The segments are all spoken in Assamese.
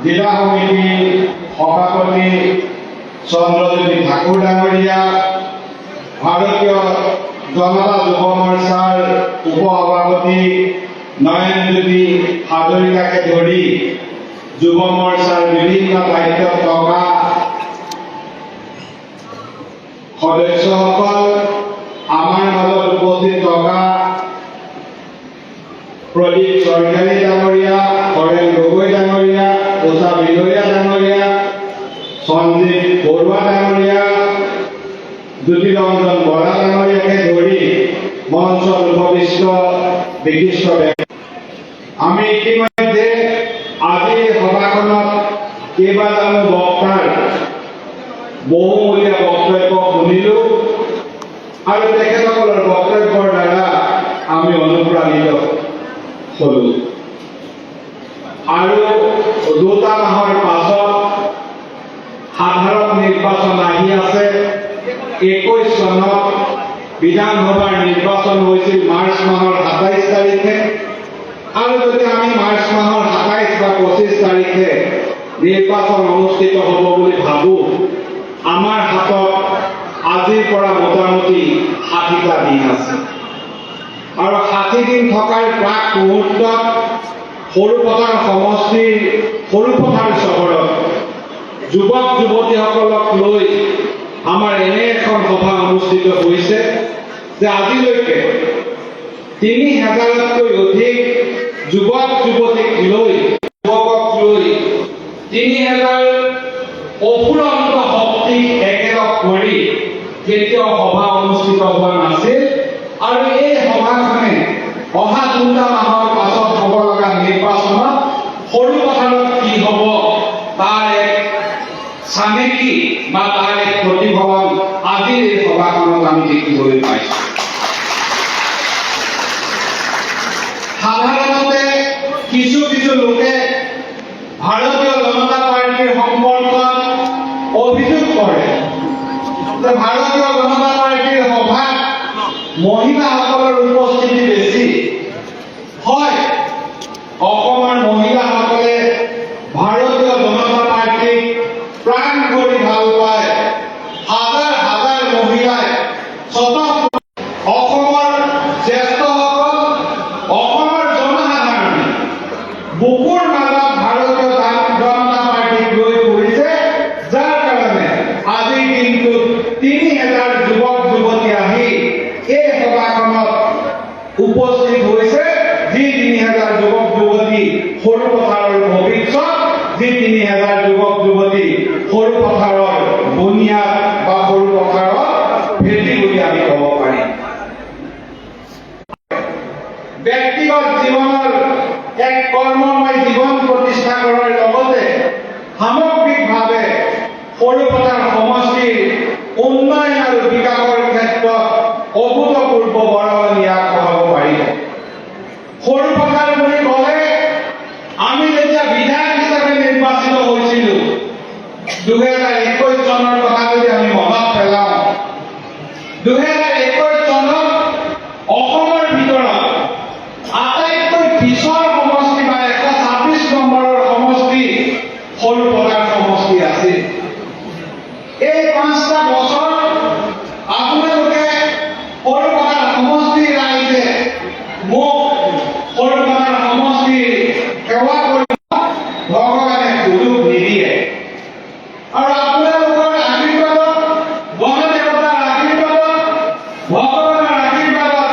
জিলা সমিতিৰ সভাপতি চন্দ্ৰজ্যোতি ঠাকুৰ ডাঙৰীয়া, ভাৰতীয় জনতা যুৱ মৰ্চাৰ উপ সভাপতি নয়নজ্যোতি হাজৰিকাকে ধৰি যুৱ মৰ্চাৰ বিভিন্ন দায়িত্বত থকা সদস্যসকল, আমাৰ মাজত উপস্থিত থকা প্ৰদীপ চৰকাৰী ডাঙৰীয়া, হৰেণ গগৈ ডাঙৰীয়া, উষা বিলৰীয়া ডাঙৰীয়া, সঞ্জীৱ বৰুৱা ডাঙৰীয়া, জ্যোতিৰঞ্জন বৰা ডাঙৰীয়াকে ধৰি মঞ্চত উপবিষ্ট বিশিষ্ট ব্যক্তি। আমি ইতিমধ্যে আজিৰ সভাখনত কেইবাজনো বক্তাৰ বহুমূলীয়া বক্তব্য শুনিলো আৰু তেখেতসকলৰ বক্তব্যৰ দ্বাৰা আমি অনুপ্ৰাণিত হলো। আৰু 2টা মাহৰ পাছত সাধাৰণ নিৰ্বাচন আহি আছে। 21 চনত বিধানসভাৰ নিৰ্বাচন হৈছিল মাৰ্চ মাহৰ 27 তাৰিখে, আৰু যদি আমি মাৰ্চ মাহৰ 27 বা 25 তাৰিখে নিৰ্বাচন অনুষ্ঠিত হ'ব বুলি ভাবো, আমাৰ হাতত আজিৰ পৰা মোটামুটি 60টা দিন আছে। আৰু 60 দিন থকাৰ প্ৰাক মুহূৰ্তত সৰুপথাৰ সমষ্টিৰ সৰুপথাৰ চহৰত যুৱক যুৱতীসকলক লৈ আমাৰ এনে এখন সভা অনুষ্ঠিত হৈছে যে আজিলৈকে 3000তকৈ অধিক যুৱক যুৱতীক লৈ 3000 অফুৰন্ত শক্তিক একেলগ কৰি কেতিয়াও সভা অনুষ্ঠিত হোৱা নাছিল। আৰু এই সভাখনে অহা 2টা মাহৰ পাছত হ'ব লগা নিৰ্বাচনত সৰুপথাৰত কি হ'ব তাৰ এক চানেকি বা তাৰ এক প্ৰতিফলন আজিৰ এই সভাখনত আমি দেখিবলৈ পাইছোঁ। সাধাৰণতে কিছু কিছু লোকে ভাৰতীয় জনতা পাৰ্টিৰ সম্পৰ্কত অভিযোগ কৰে যে ভাৰতীয় জনতা পাৰ্টিৰ সভাত মহিলাসকলৰ উপস্থিতি বেছি। হয়, অসমৰ মহিলাসকলে ভাৰতীয় জনতা পাৰ্টিক প্ৰাণ কৰি ভাল পায়। হাজাৰ হাজাৰ মহিলাই অসমৰ জ্যেষ্ঠসকল, অসমৰ জনসাধাৰণে বুকুৰ মাজত ভাৰতীয় জনতা পাৰ্টিক লৈ ফুৰিছে, যাৰ কাৰণে আজিৰ দিনটোত 3000 যুৱক যুৱতী আহি এই সভাখনত উপস্থিত হৈছে। যি 3000 যুৱক যুৱতী সৰুপথাৰৰ ভৱিষ্যত, যি 3000 যুৱক যুৱতী সৰুপথাৰৰ বুনিয়াদ বা সৰুপথাৰৰ ভেটি বুলি আমি ক'ব পাৰিম। ব্যক্তিগত জীৱনৰ এক কৰ্মময় জীৱন প্ৰতিষ্ঠা কৰাৰ লগতে সামগ্ৰিকভাৱে সৰুপথাৰ সমষ্টিৰ উন্নয়ন আৰু বিকাশৰ ক্ষেত্ৰত অভূতপূৰ্ব বৰঙণি আগবঢ়াব পাৰিব। সৰুপথাৰ বুলি ক'লে আমি যেতিয়া বিধায়ক হিচাপে নিৰ্বাচিত হৈছিলো 2021 চনৰ কথা যদি আমি মনত পেলাওঁ, 2021 চনত অসমৰ ভিতৰত আটাইতকৈ পিছৰ সমষ্টি বা 126 নম্বৰৰ সমষ্টি সৰুপথাৰ সমষ্টি আছিল। এই 5টা বছৰ আপোনালোকে সৰুপথাৰ সমষ্টিৰ ৰাইজে মোক সৰুপথাৰ সমষ্টিৰ সেৱা কৰি ভগৱানে সুযোগ নিদিয়ে। আৰু আপোনালোকৰ আশীৰ্বাদত, গণদেৱতাৰ আশীৰ্বাদত, ভগৱানৰ আশীৰ্বাদত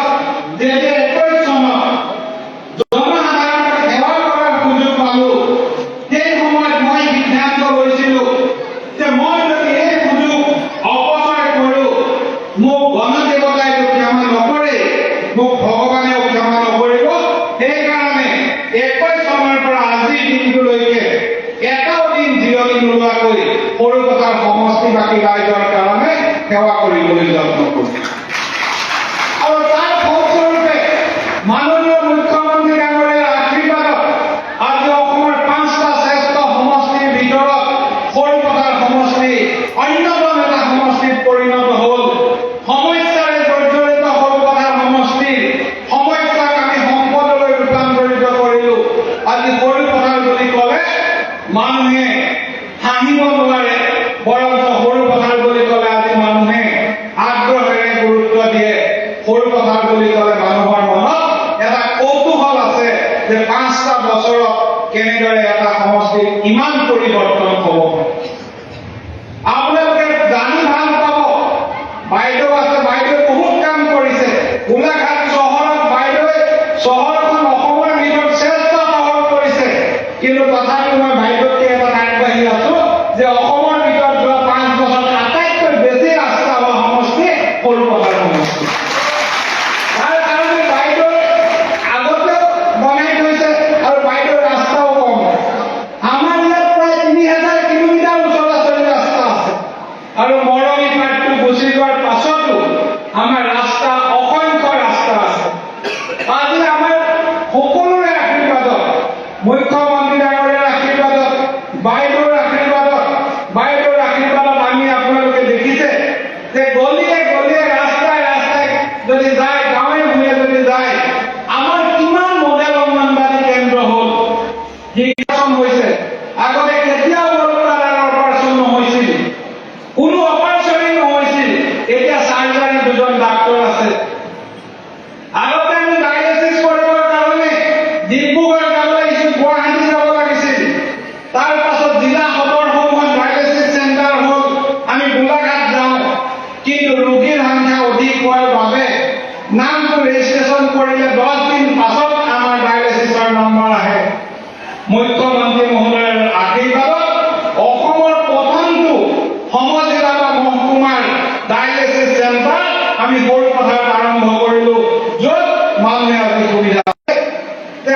যেতিয়া 21 চনত জনসাধাৰণক সেৱা কৰাৰ সুযোগ পালো, সেই সময়ত মই সিদ্ধান্ত লৈছিলো যে মই যদি এই সুযোগ অপচয় কৰো, মোক গণদেৱতাই ক্ষমা নকৰে, মোক ভগৱানেও ক্ষমা নকৰিব। সেইকাৰণে 21 চনৰ পৰা আজিৰ দিনটোলৈকে এটাও দিন জিৰণি নোলোৱাকৈ সৰুপথাৰ সমষ্টিবাসী ৰাইজৰ কাৰণে সেৱা কৰিবলৈ যত্ন কৰিম। আৰু তাৰ ফলস্বৰূপে মাননীয় মুখ্যমন্ত্ৰী ডাঙৰীয়াৰ আশীৰ্বাদত আজি অসমৰ 5টা শ্ৰেষ্ঠ সমষ্টিৰ ভিতৰত সৰুপথাৰ সমষ্টি অন্যতম এটা সমষ্টিত পৰিণত হ'ল। সমস্যাৰে জৰ্জৰিত সৰুপথাৰ সমষ্টিৰ সমস্যাক আমি সম্পদলৈ ৰূপান্তৰিত কৰিলো। আজি সৰুপথাৰ বুলি ক'লে মানুহে হাঁহিব নোৱাৰে, বৰঞ্চ সৰু পথাৰ বুলি ক'লে আজি মানুহে আগ্ৰহেৰে গুৰুত্ব দিয়ে। সৰু পথাৰ বুলি ক'লে মানুহৰ মনত এটা কৌতূহল আছে যে 5টা বছৰত কেনেদৰে এটা সমষ্টিত ইমান পৰিৱৰ্তন হ'ব পাৰে। আপোনালোকে জানি ভাল পাব, বাইদেউ আছে, বাইদেউ বহুত কাম কৰিছে। গোলাঘাট চহৰত বাইদেৱে চহৰখন অসমৰ ভিতৰত শ্ৰেষ্ঠ চহৰ কৰিছে। কিন্তু তথাপিও মই বাইদেউতকৈ এটা আগবাঢ়ি আছো যে অসমৰ ভিতৰত যোৱা 5 বছৰত আটাইতকৈ বেছি ৰাস্তা হোৱা সমষ্টি সৰু পথাৰ সমষ্টি। তাৰ কাৰণে বাইদেউ আগতে বনাই থৈছে আৰু বাইদেউৰ ৰাস্তাও কম। আমাৰ ইয়াত প্ৰায় 3000 কিলোমিটাৰ ওচৰা-ওচৰি ৰাস্তা আছে আৰু মৰমী পাতটো গুচি যোৱাৰ পাছতো আমাৰ ৰাস্তা অসংখ্য ৰাস্তা আছে। আজি আমাৰ সকলোৰে আশীৰ্বাদত, মুখ্যমন্ত্ৰী ডাঙৰীয়াৰ আশীৰ্বাদত, বাইদেউৰ আশীৰ্বাদত আমি আপোনালোকে দেখিছে যে গলিয়ে গলিয়ে ৰাস্তাই ৰাস্তাই যদি যায়, গাঁৱে ভূঞে যদি যায়, আমাৰ কিমান মডেল অংগনবাড়ী কেন্দ্ৰ হ'ল, শিক্ষণ হৈছে। আগতে কেতিয়াও বৰপেটাৰ অপাৰেশ্যন নহৈছিল, কোনো অপাৰেশ্যনেই নহৈছিল। এতিয়া চাৰ্জাৰী 2জন ডাক্তৰ আছে। আগতে আমি ডায়েলিচিছ কৰিবৰ কাৰণে ডিব্ৰুগড় যাব লাগিছিল, গুৱাহাটী যাব লাগিছিল। তাৰ পাছত জিলা সদৰসমূহত ডায়েলিচিছ চেণ্টাৰ হ'ল, আমি গোলাঘাট যাওঁ। কিন্তু ৰোগীৰ সংখ্যা অধিক হোৱাৰ বাবে নামটো ৰেজিষ্ট্ৰেশ্যন কৰিলে 10 দিন পাছত আমাৰ ডায়েলিচিছৰ নম্বৰ আহে। মুখ্যমন্ত্ৰী মহোদয়ৰ আশীৰ্বাদত অসমৰ প্ৰথমটো সমজিলা বা মহকুমাৰ ডায়েলিচিছ চেণ্টাৰ আমি সৰু পথাৰত আৰম্ভ কৰিলোঁ, য'ত মানুহে অতি সুবিধা পায়।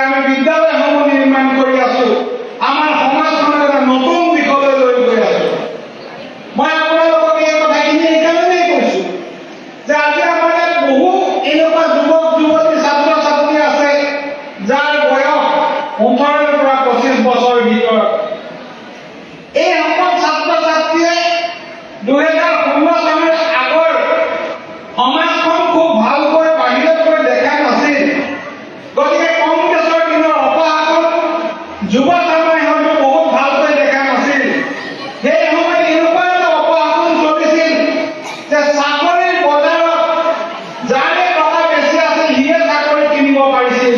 আমি বিদ্যালয়সমূহ নিৰ্মাণ কৰি আছো। আমাৰ সমাজখনক এটা নতুন দিশলৈ লৈ গৈ আছো। মই আপোনালোকক এই কথাখিনি এইকাৰণেই কৈছো যে আজি আমাৰ ইয়াত বহু এনেকুৱা যুৱক যুৱতী ছাত্ৰ ছাত্ৰী আছে যাৰ বয়স 18ৰ পৰা 25 বছৰ ভিতৰত। এই সকল ছাত্ৰ ছাত্ৰীয়ে 2016 চনৰ আগৰ সমাজখন খুব ভালকৈ বাহিৰত গৈ দেখা নাছিল। গতিকে কংগ্ৰেছৰ দিনৰ অপশাসন যুৱ চামে হয়তো বহুত ভালকৈ দেখা নাছিল। সেই সময়ত এনেকুৱা এটা অপশাসন চলিছিল যে চাকৰিৰ বজাৰত যাৰে টকা বেছি আছিল সিয়ে চাকৰি কিনিব পাৰিছিল।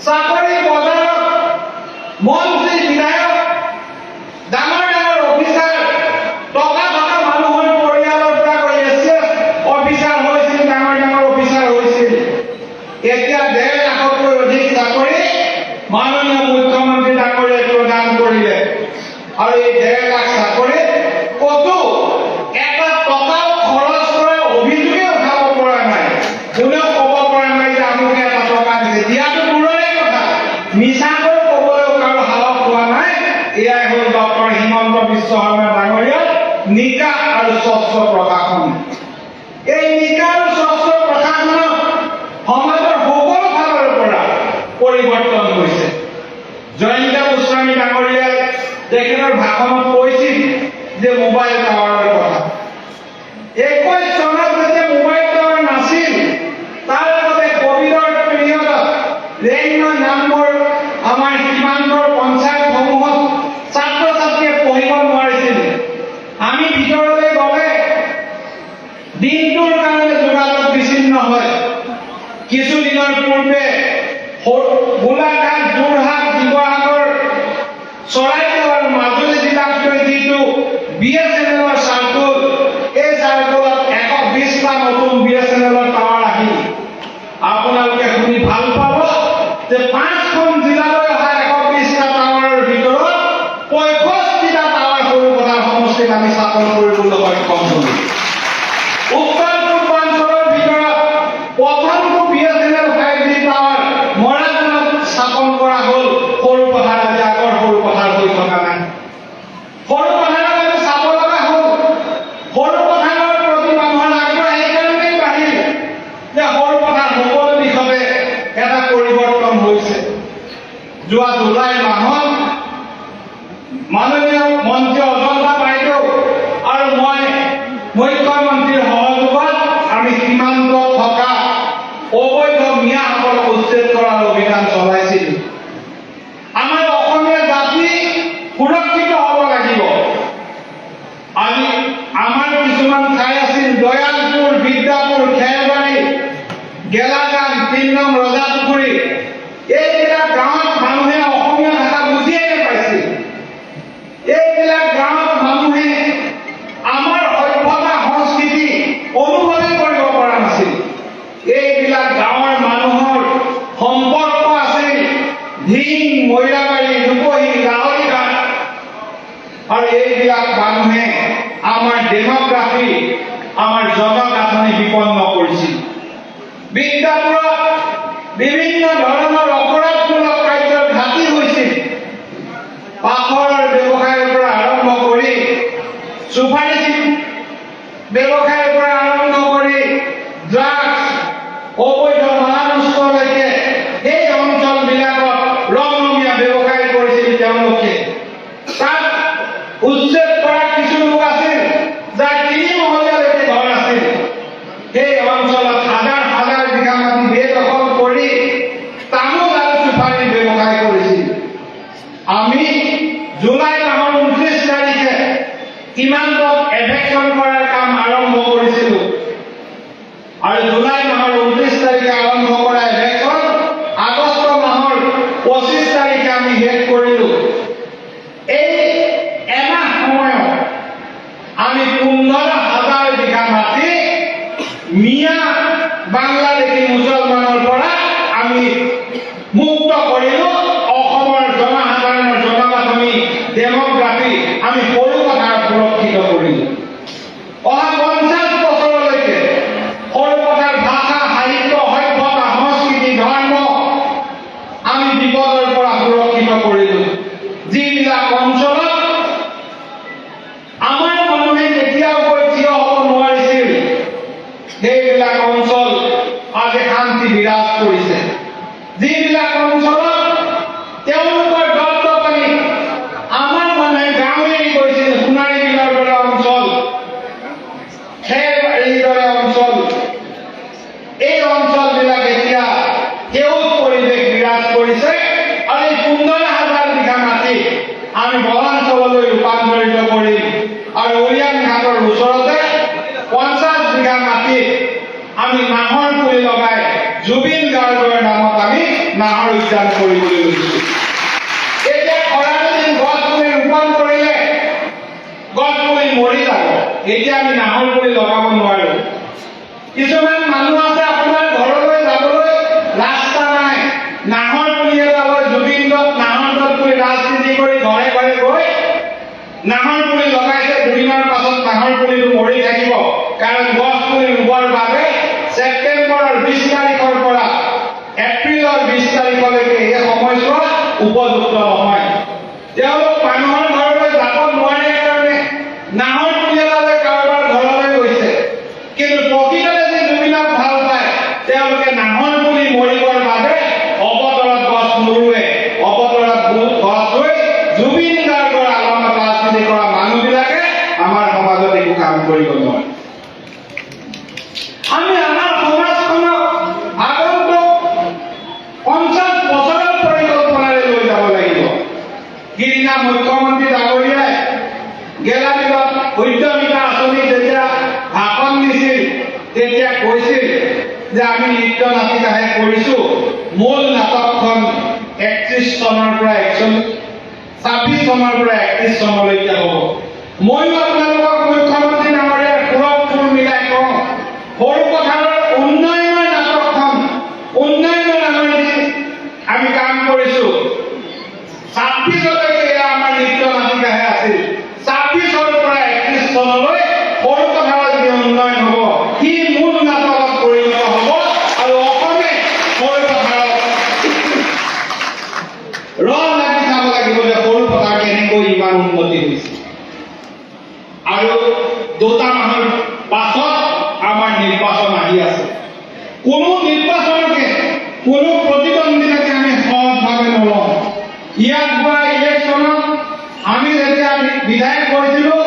চাকৰিৰ বজাৰত মন্ত্ৰী, বিধায়ক, ডাঙৰ ডাঙৰ অফিচাৰ, টকা থকা মানুহৰ পৰিয়ালৰ পৰা এছিএছ অফিচাৰ হৈছিল, ডাঙৰ ডাঙৰ অফিচাৰ হৈছিল। এতিয়া 1.5 লাখতকৈ অধিক চাকৰি মাননীয় মুখ্যমন্ত্ৰী ডাঙৰীয়াই প্ৰদান কৰিলে। আৰু এই 1.5 লাখ চাকৰিত ক'তো এটা টকাও খৰচ কৰা অভিযোগে উঠাব পৰা নাই। কোনেও ক'ব পৰা নাই যে আমুকে এটা টকা দিছে। দিয়াটো দূৰৰে কথা, মিছাকৈ ক'বলৈও কাৰো সাহস হোৱা নাই। এয়াই হ'ল ডক্টৰ হিমন্ত বিশ্ব শৰ্মা ডাঙৰীয়াৰ নিকা আৰু স্বচ্ছ প্ৰশাসন। এই নিকা আৰু স্বচ্ছ প্ৰশাসনত সমাজৰ সকলো ফালৰ পৰা পৰিৱৰ্তন হৈছে। জয়ন্ত গোস্বামী ডাঙৰীয়াই তেখেতৰ ভাষণত কৈছিল যে মোবাইল টাৱাৰৰ কথা। 21 চনত যেতিয়া মোবাইল টাৱাৰ নাছিল, তাৰ আগতে কোভিডৰ পিৰিয়ডত ৰেইন নামৰ আমাৰ সীমান্তৰ পঞ্চায়তসমূহত ছাত্ৰ ছাত্ৰীয়ে পঢ়িব নোৱাৰিছিল। আমি ভিতৰলৈ গ'লে দিনটোৰ কাৰণে যোগাযোগ বিচ্ছিন্ন হয়। কিছুদিনৰ পূৰ্বে গোলাঘাট, যোৰহাট, শিৱসাগৰ, চৰাইদেউ আৰু মাজুলী জিলাত যিটো BSNLৰ চাৰ্কুল, এই চাৰ্কুলত 120টা নতুন BSNLৰ টাৱাৰ আহিল। আপোনালোকে শুনি ভাল পাব যে 5খন জিলালৈ অহা 120টা টাৱাৰৰ ভিতৰত 65টা টাৱাৰ সৰু পথাৰ সমষ্টিত আমি স্থাপন কৰিবলৈ সক্ষম হ'লো। উত্তৰ পূৰ্বাঞ্চলৰ ভিতৰত প্ৰথমটো BSNL 5G টাৱাৰ মৰাণত স্থাপন কৰা হ'ল। সৰু পথাৰ আজি আগৰ সৰু পথাৰ হৈ থকা নাই। সৰু পথাৰত আমি চাব লগা হ'ল। সৰু পথাৰৰ প্ৰতি মানুহৰ আগ্ৰহ এইকাৰণেই বাঢ়িল যে সৰু পথাৰ সকলো দিশতে এটা পৰিৱৰ্তন হৈছে। যোৱা জুলাই মাহত মাননীয় মন্ত্ৰী অজন্তা বাইদেউ আৰু মই মুখ্যমন্ত্ৰীৰ সহযোগত আমি সীমান্তত থকা অবৈধ মিয়াসকলক উচ্ছেদ কৰাৰ অভিযান চলাইছিল। আমাৰ অসমীয়া জাতি মৈৰাবাৰী, ৰূপহী, লাহৰীঘাট আৰু এইবিলাক মানুহে আমাৰ ডেমোগ্ৰাফি, আমাৰ জনগাঁথনি বিপন্ন কৰিছিল। বিদ্যাপুৰত বিভিন্ন ধৰণৰ অপৰাধমূলক কাৰ্যৰ ঘাটি হৈছিল। পাথৰৰ ব্যৱসায়ৰ পৰা আৰম্ভ কৰি চুফাৰী ব্যৱসায়ৰ পৰা আৰম্ভ কৰি ড্ৰাগছ, অবৈধ মালানুষ্ঠলৈকে এই অঞ্চলবিলাকত ৰমৰমীয়া ব্যৱসায় কৰিছিল তেওঁলোকে। তাত উচ্ছেদ কৰা কিছু লোক আছিল যাৰ ৩ মহলীয়ালৈকে ঘৰ আছিল। সেই অঞ্চলত হাজাৰ হাজাৰ বিঘা মাটি বেদখল কৰি তামোল আৰু চুফাৰীৰ ব্যৱসায় কৰিছিল। আমি জুলাই মাহৰ ২৯ তাৰিখে সীমান্তত এভেকশ্যন কৰাৰ কাম আৰম্ভ কৰিছিলোঁ আৰু জুলাই মাহৰ ২৯ তাৰিখে আৰম্ভ কৰা এভেকশ্যন আগষ্ট মাহৰ ২৫ তাৰিখে আমি শেষ কৰিলোঁ। এই এমাহ সময়ত আমি ১৫,০০০ বিঘা মাটি মিয়া বাংলাদেশী মুছলমানৰ পৰা আমি মুক্ত কৰিলোঁ। অসমৰ জনসাধাৰণৰ জনগাঁথনি, ডেমোগ্ৰাফি আমি সৰু কথা সুৰক্ষিত কৰিলোঁ। অহা ৫০ বছৰলৈকে সৰু কথাৰ ভাষা, সাহিত্য, সভ্যতা, সংস্কৃতি, ধৰ্ম আমি বিপদৰ পৰা সুৰক্ষিত কৰিলোঁ। যিবিলাক অঞ্চলত আমাৰ মানুহে কেতিয়াও গৈ থিয় হ'ব নোৱাৰিছিল, সেইবিলাক অঞ্চল আজি শান্তি বিৰাজ কৰিছে। যিবিলাক অঞ্চলত তেওঁলোকৰ দপদপনি আমাৰ মানুহে গাঁও এৰি গৈছিল, সোণাৰী বিলৰ দৰে অঞ্চল, খেৰবাৰীৰ দৰে অঞ্চল, এই অঞ্চলবিলাক এতিয়া সেউজ পৰিৱেশ বিৰাজ কৰিছে আৰু এই ১৫,০০০ বিঘা মাটি আমি বনাঞ্চললৈ ৰূপান্তৰিত কৰিম আৰু উৰিয়ান ঘাটৰ ওচৰতে ৫০ বিঘা মাটিত আমি নাহৰ পুলি লগাই জুবিন গাৰ্গৰ নামত আমি নাহৰ উদ্যান কৰিবলৈ লৈছোঁ। এতিয়া খৰালিদিন গছ পুলি ৰোপণ কৰিলে গছ পুলি মৰি যাব। এতিয়া আমি নাহৰ পুলি লগাব নোৱাৰো। কিছুমান মানুহ আছে আপোনাৰ ঘৰলৈ যাবলৈ ৰাস্তা নাই, নাহৰ পুলি এটা লৈ জুবিনত নাহৰ পুলি ৰাজনীতি কৰি ঘৰে ঘৰে গৈ নাহৰ পুলি লগাইছে। দুদিনৰ পাছত নাহৰ পুলিটো মৰি থাকিব, কাৰণ গছ পুলি ৰুবৰ বাবে ছেপ্টেম্বৰৰ ২০ তাৰিখৰ পৰা এপ্ৰিলৰ ২০ তাৰিখলৈকে এই সময়ছোৱা উপযুক্ত নহয়। তেওঁলোক মানুহৰ ঘৰলৈ যাব নোৱাৰে কাৰণে নাহৰ পুলি এটা লৈ কাৰোবাৰ ঘৰলৈ গৈছে, কিন্তু প্ৰকৃততে যি জুবিনক ভাল পায় তেওঁলোকে নাহৰ পুলি মৰিবৰ বাবে অৱতৰত গছ নোৰোৱে। অৱতৰত গছ ৰুই জুবিন গাৰ্গৰ আলমত ৰাজনীতি কৰা মানুহবিলাকে আমাৰ সমাজত একো কাম কৰিব নোৱাৰে। আমি আমাৰ সমাজখনক আগন্তুক ৫০ বছৰৰ পৰিকল্পনাৰে লৈ যাব লাগিব। সিদিনা মুখ্যমন্ত্ৰী ডাঙৰীয়াই গেলাবিলত উদ্যমিতা আঁচনি যেতিয়া ভাষণ দিছিল তেতিয়া কৈছিল যে আমি নৃত্য নাটিকাহে কৰিছোঁ। মূল নাটকখন ৩১ চনৰ পৰা ২৬ চনৰ পৰা ৩১ চনলৈকে হ'ব। ময়ো আপোনালোকক মুখ্যমন্ত্ৰী ডাঙৰীয়াৰ সুৰ মিলাই কওঁ, সৰু পথাৰৰ উন্নয়নৰ নাটকখন, উন্নয়নৰ নামেৰে আমি কাম কৰিছোঁ। ২৬লৈকে এয়া আমাৰ নৃত্য নাটিকাহে আছিল। ২৬ৰ পৰা ৩১ চনলৈ সৰু পথাৰৰ যি উন্নয়ন হ'ব সি মূল নাটকত পৰিণত হ'ব আৰু অসমে সৰু পথাৰত লাগি চাব লাগিব যে সৰু পথাৰ কেনেকৈ ইমান উন্নতি হৈছে। আৰু ২টা মাহৰ পাছত আমাৰ নিৰ্বাচন আহি আছে। কোনো নিৰ্বাচনকে, কোনো প্ৰতিদ্বন্দ্বিতাকে আমি সহজভাৱে নলওঁ। ইয়াত হোৱা ইলেকশ্যনত আমি যেতিয়া বিধায়ক কৰিছিলোঁ,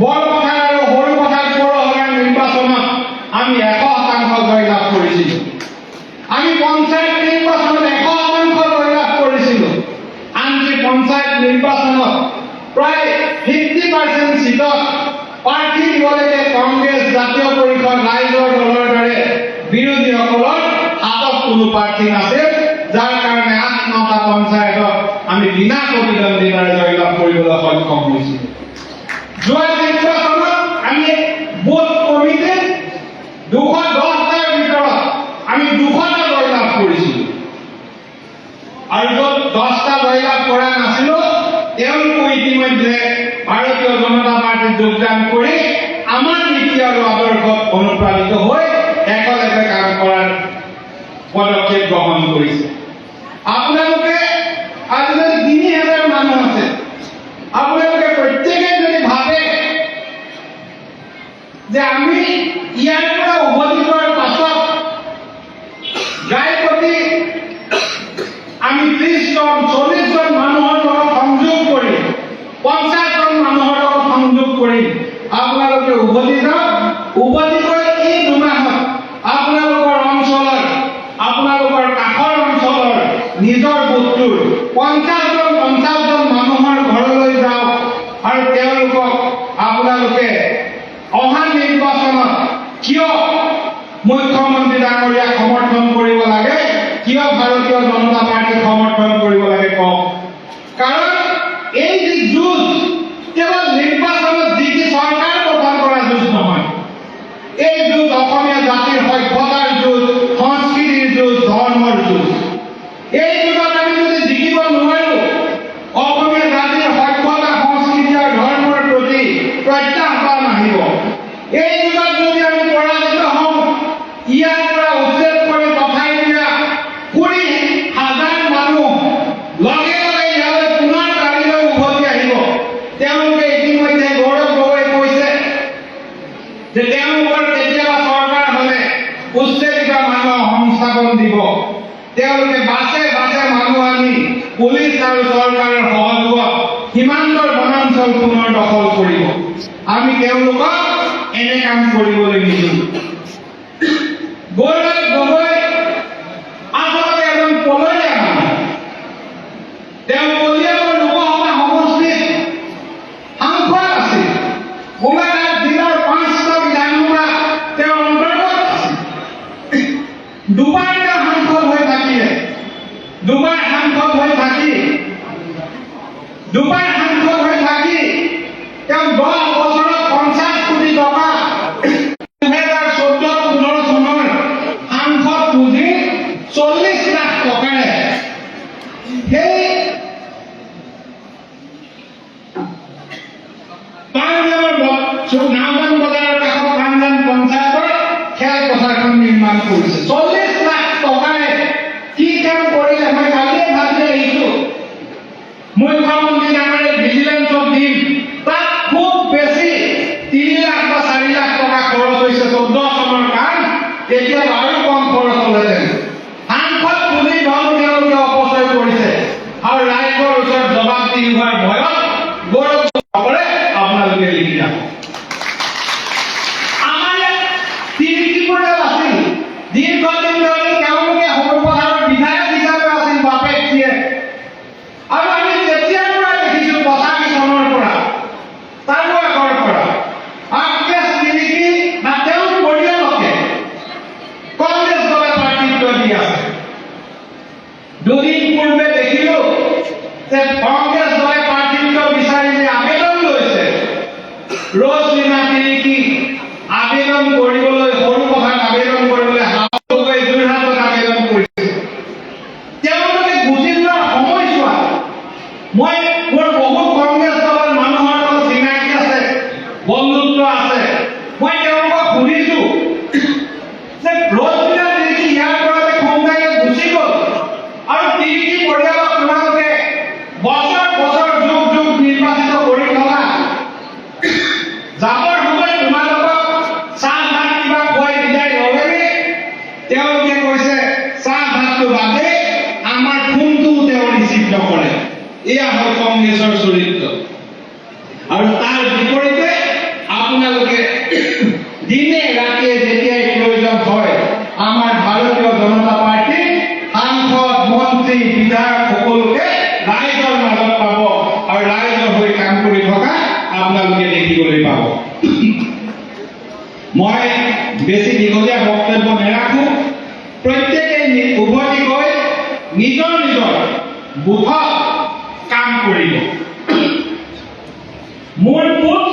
বৰপথাৰ আৰু সৰুপথাৰ পৌৰসভাৰ নিৰ্বাচনত আমি ১০০% জয়লাভ কৰিছিলোঁ। আমি পঞ্চায়ত নিৰ্বাচনত ১০০% জয়লাভ কৰিছিলোঁ। আনকি পঞ্চায়ত নিৰ্বাচনত প্ৰায় 50% সিটত প্ৰাৰ্থী দিবলৈকে কংগ্ৰেছ, জাতীয় পৰিষদ, ৰাইজৰ দলৰ দৰে বিৰোধীসকলৰ হাতত কোনো প্ৰাৰ্থী নাছিল, যাৰ কাৰণে ৮-৯টা পঞ্চায়তত আমি বিনা প্ৰতিদ্বন্দ্বিতাৰে জয়লাভ কৰিবলৈ সক্ষম হৈছিলোঁ। যোৱা নিৰ্বাচনত আমি বুথ কমিটিত ২১০টাৰ ভিতৰত আমি ২০০টা জয়লাভ কৰিছিলোঁ আৰু য'ত 10টা জনতা পাৰ্টীত যোগদান কৰি আমাৰ নীতি আৰু আদৰ্শত অনুপ্ৰাণিত হৈ একেলগে কাম কৰাৰ পদক্ষেপ গ্ৰহণ কৰিছে। আপোনালোকে আজি যদি ৩,০০০ মানুহ আছে, আপোনালোকে প্ৰত্যেকে যদি ভাবে যে আমি ইয়াৰ পৰা উভতি যোৱাৰ পাছত গাইপতি আমি ৩০ জন ৪০ জন মানুহৰ লগত সংযোগ কৰি ৫০ জন মানুহৰ লগত সংযোগ কৰি আপোনালোকে উভতি যাওক। উভতি গৈ এই দুমাহত আপোনালোকৰ অঞ্চলৰ আপোনালোকৰ কাষৰ অঞ্চলৰ নিজৰ বুথটোৰ ৫০ জন মানুহৰ ঘৰলৈ যাওক আৰু তেওঁলোকক আপোনালোকে অহা নিৰ্বাচনত কিয় মুখ্যমন্ত্ৰী ডাঙৰীয়াক সমৰ্থন কৰিব লাগে, কিয় ভাৰতীয় জনতা পাৰ্টীক সমৰ্থন কৰিব লাগে কওক। কাৰণ এই যি যুঁজ কেৱল নিৰ্বাচনত জিকি চৰকাৰ গঠন কৰা যুঁজ নহয়, এই যুঁজ অসমীয়া জাতিৰ সভ্যতাৰ যুঁজ, সংস্কৃতিৰ যুঁজ, ধৰ্মৰ যুঁজ। এই যুঁজত আমি যদি জিকিব নোৱাৰো, অসমীয়া জাতিৰ সভ্যতা, সংস্কৃতি আৰু ধৰ্মৰ প্ৰতি প্ৰত্যাহ্বান আহিব। এই যুগত যদি আমি পৰাজিত হওঁ, ইয়াৰ পৰা উচ্ছেদ কৰি পঠাই দিয়া ২০,০০০ মানুহ লগে লগে ইয়ালৈ পুনৰ গাড়ীলৈ উভতি আহিব। তেওঁলোকে ইতিমধ্যে গৌৰৱ গগৈ কৈছে যে তেওঁলোকৰ কেতিয়াবা চৰকাৰ হলে উচ্ছেদিত মানুহক সংস্থাপন দিব। তেওঁলোকে বাছে বাছে মানুহ আনি পুলিচ আৰু চৰকাৰৰ সহযোগত সীমান্তৰ বনাঞ্চল পুনৰ দখল কৰিব। আমি তেওঁলোকক এনে কাম কৰিবলৈ নিদিওঁ। গৌৰৱ গগৈ আচলতে এজন পলৰীয়া মানুহ। তেওঁ কলিয়াবৰ লোকসভা সমষ্টিত সাংসদ আছিল। গোলাঘাট জিলাৰ ৫টা বিধানসভা তেওঁৰ অন্তৰ্গত আছিল। দুবাৰ তেওঁ সাংসদ হৈ থাকিলে। দুবাৰ সাংসদ হৈ থাকি তেওঁ ১০ বছৰত ৫০ কোটি টকা ২০১৪-১৫ চনৰ সাংসদ পুঁজি ৪০ লাখ টকাৰে সেই নাওজান বজাৰৰ কাষত পাঞ্জান পঞ্চায়তৰ খেলপথাৰখন নিৰ্মাণ কৰিছে। ৪০ লাখ টকাৰে কি কাম কৰিলে মই কালিয়ে ভাবি আহিছো। মুখ্যমন্ত্ৰী ডাঙৰীয়াক ভিজিলেন্সত দিম, তাত খুব বেছি ৩ লাখ বা ৪ লাখ টকা খৰচ হৈছে ১৪ চনৰ কাম। এতিয়া আৰু কম খৰচ হলেহেঁতেন। সাংসদ পুঁজি ধন তেওঁলোকে অপচয় কৰিছে আৰু ৰাইজৰ ওচৰত জবাবদিহি হোৱাৰ ভয়ত গৌৰৱ নকৰে। আপোনালোকে লিখি ৰাখক। আমাৰ ইয়াত তিৰিকি পৰিয়াল আছিল। দীৰ্ঘদিন ধৰি তেওঁলোকে সৰুপথাৰৰ বিধায়ক হিচাপে আছিল বাপেক দিয়ে। আৰু আমি তেতিয়াৰ পৰা দেখিছো ৮৫ চনৰ পৰা তাৰো আগৰ পৰা আকেশ তিৰিকি বা তেওঁৰ পৰিয়ালকে কংগ্ৰেছ দলে প্ৰাৰ্থিত্ব দি আছে। দুদিন পূৰ্বে দেখিলো যে কংগ্ৰেছ দলে প্ৰাৰ্থিত্ব বিচাৰি যে আবেদন লৈছে, ৰজনীনা তিৰিকি আবেদন কৰিবলৈ সৰুপথাৰত আবেদন কৰিবলৈ যোৰহাটত আবেদন কৰিছে। তেওঁলোকে গুচি যোৱাৰ সময়ছোৱা মোৰ বহুত কংগ্ৰেছ দলৰ মানুহৰ লগত চিনাকি আছে, বন্ধুত্ব আছে। মই তেওঁলোকক সুধিছো যে ৰজনীনা তিৰিকি ইয়াৰ পৰা সোনকালে গুচি গ'ল আৰু তিৰিকি পৰিয়ালক তোমালোকে বছৰ বছৰ যুগ যুগ নিৰ্বাচিত কৰি থকা, যাবৰ সময়ত তোমালোকক চাহ ভাত কিবা খুৱাই বিদায় ল'লেনে? তেওঁলোকে কৈছে চাহ ভাতটো বাদে আমাৰ ফোনটোও তেওঁ ৰিচিভ নকৰে। এয়া হ'ল কংগ্ৰেছৰ চৰিত্ৰ। আৰু তাৰ বিপৰীতে আপোনালোকে দিনে ৰাতিয়ে যেতিয়াই প্ৰয়োজন হয় আমাৰ ভাৰতীয় জনতা পাৰ্টীৰ সাংসদ, মন্ত্ৰী, বিধায়ক সকলোকে ৰাইজৰ মাজত পাব আৰু ৰাইজৰ হৈ কাম কৰি থকা আপোনালোকে দেখিবলৈ পাব। মই বেছি দীঘলীয়া বক্তব্য নেৰাখো। প্ৰত্যেকে উভতি গৈ নিজৰ নিজৰ বুথত কাম কৰিব। মোৰ বুথ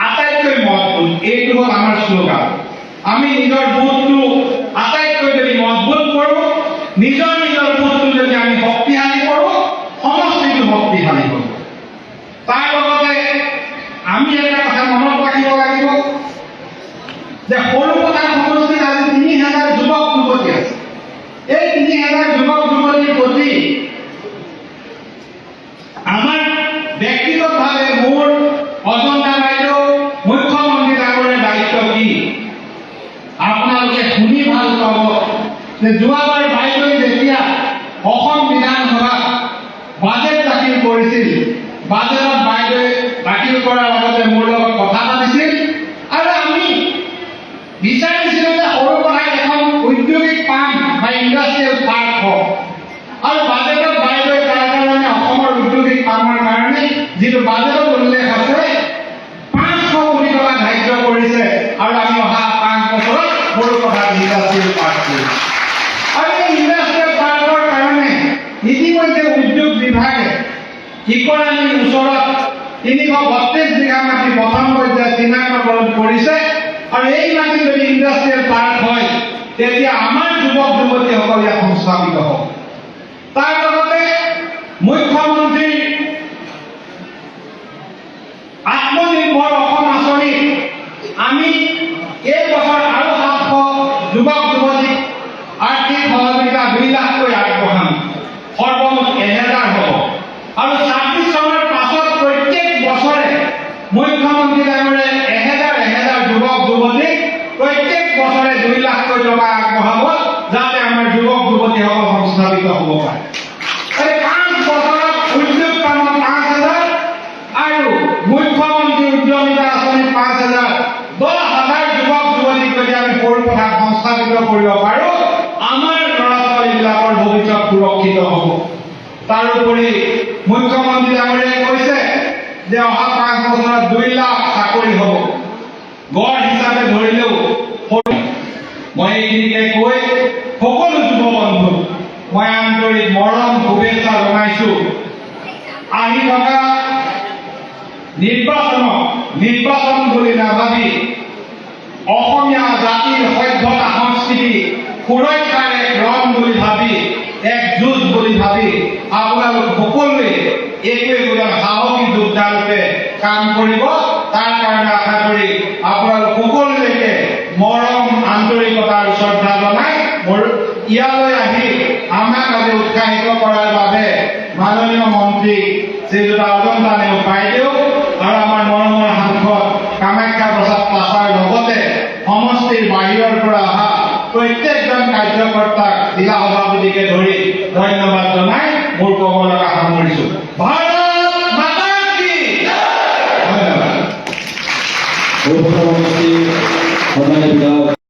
আটাইতকৈ মজবুত, এইটো হ'ল আমাৰ শ্লোগান। আমি নিজৰ বুথটো আটাইতকৈ যদি মজবুত কৰোঁ, নিজৰ নিজৰ বুথটো যদি আমি শক্তিশালী কৰোঁ, সমষ্টিটো শক্তিশালী হ'ব। তাৰ লগতে আমি যে সৰুপথাৰ সমষ্টিত আজি ৩,০০০ যুৱক যুৱতী আছে। এই ৩,০০০ যুৱক যুৱতীৰ প্ৰতি আমাৰ ব্যক্তিগতভাৱে মোৰ অজন্তা বাইদেউ মুখ্যমন্ত্ৰী ডাঙৰীয়াৰ দায়িত্ব কি আপোনালোকে শুনি ভাল পাব যে যোৱাবাৰ বাইদেৱে যেতিয়া অসম বিধানসভাত বাজেট দাখিল কৰিছিল, বাজেটত বাইদেৱে দাখিল কৰাৰ আগতে মোৰ লগত কথা পাতিছিল আৰু আমি বিচাৰিছিলোঁ যে সৰুপথাৰত এখন ঔদ্যোগিক পাৰ্ক বা ইণ্ডাষ্ট্ৰিয়েল পাৰ্ক হওক আৰু বাজেটত বাইদেৱে তাৰ কাৰণে অসমৰ ঔদ্যোগিক পাৰ্কৰ কাৰণে যিটো বাজেটত উল্লেখ আছে 500 কোটি টকা ধাৰ্য কৰিছে আৰু আমি অহা 5 বছৰত সৰুপথাৰত ইণ্ডাষ্ট্ৰিয়েল পাৰ্ক কৰিম। আৰু এই ইণ্ডাষ্ট্ৰিয়েল পাৰ্কৰ কাৰণে ইতিমধ্যে উদ্যোগ বিভাগে ইকৰাণীৰ ওচৰত 332 বিঘা মাটি প্ৰথম পৰ্যায়ত চিনাক্তকৰণ কৰিছে আৰু এই মাটি যদি ইণ্ডাষ্ট্ৰিয়েল পাৰ্ক হয় তেতিয়া আমাৰ যুৱক যুৱতীসকল ইয়াত সংস্থাপিত হ'ব। তাৰ লগতে মুখ্যমন্ত্ৰীৰ আত্মনিৰ্ভৰ অসম আঁচনিত আমি এই বছৰ আৰু 700 যুৱক যুৱতীক আৰ্থিক সহযোগিতা 2 লাখকৈ আগবঢ়াম, সৰ্বমুঠ 1000 হ'ব আৰু 26 চনৰ পাছত প্ৰত্যেক বছৰে মুখ্যমন্ত্ৰী ডাঙৰীয়াই 1000 যুৱক যুৱতীক প্ৰত্যেক বছৰে 2 লাখকৈ টকা আগবঢ়াব যাতে আমাৰ যুৱক যুৱতীসকল সংস্থাপিত হ'ব পাৰে। এই 5 বছৰত উদ্যোগ কামত 5000 আৰু মুখ্যমন্ত্ৰী উদ্যমিতা আঁচনিত 5000, 10,000 যুৱক যুৱতীক যদি আমি সৰুপথাৰত সংস্থাপিত কৰিব পাৰোঁ আমাৰ ল'ৰা ছোৱালীবিলাকৰ ভৱিষ্যত সুৰক্ষিত হ'ব। তাৰোপৰি মুখ্যমন্ত্ৰী ডাঙৰীয়াই কৈছে যে অহা 5 বছৰত 2 লাখ চাকৰি হ'ব। গড় হিচাপে ধৰিলেও মই এইখিনিকে কৈ সকলো যুৱ বন্ধু মই আন্তৰিক মৰম শুভেচ্ছা জনাইছোঁ। আহি থকা নিৰ্বাচন বুলি নাভাবি অসমীয়া জাতিৰ সভ্যতা সংস্কৃতি সুৰক্ষাৰ এক ৰং বুলি ভাবি এক যুঁজ বুলি ভাবি আপোনালোক সকলোৱে একোজন সাহসী যোদ্ধাৰূপে কাম কৰিব। তাৰ কাৰণে আশা কৰি আপোনালোক সকলোলৈকে মৰম আন্তৰিকতা আৰু শ্ৰদ্ধা জনাই মোৰ ইয়ালৈ আহি আমাক আজি উৎসাহিত কৰাৰ বাবে মাননীয় মন্ত্ৰী শ্ৰীযুত অজন্তা নেওগ বাইদেউ আৰু আমাৰ মৰমৰ সাংসদ কামাখ্যা প্ৰসাদ পাছাৰ লগতে সমষ্টিৰ বাহিৰৰ পৰা অহা প্ৰত্যেকজন কাৰ্যকৰ্তাক জিলা সভাপতিকে ধৰি ধন্যবাদ জনাই মোৰ কবলকা সামৰিছোঁ।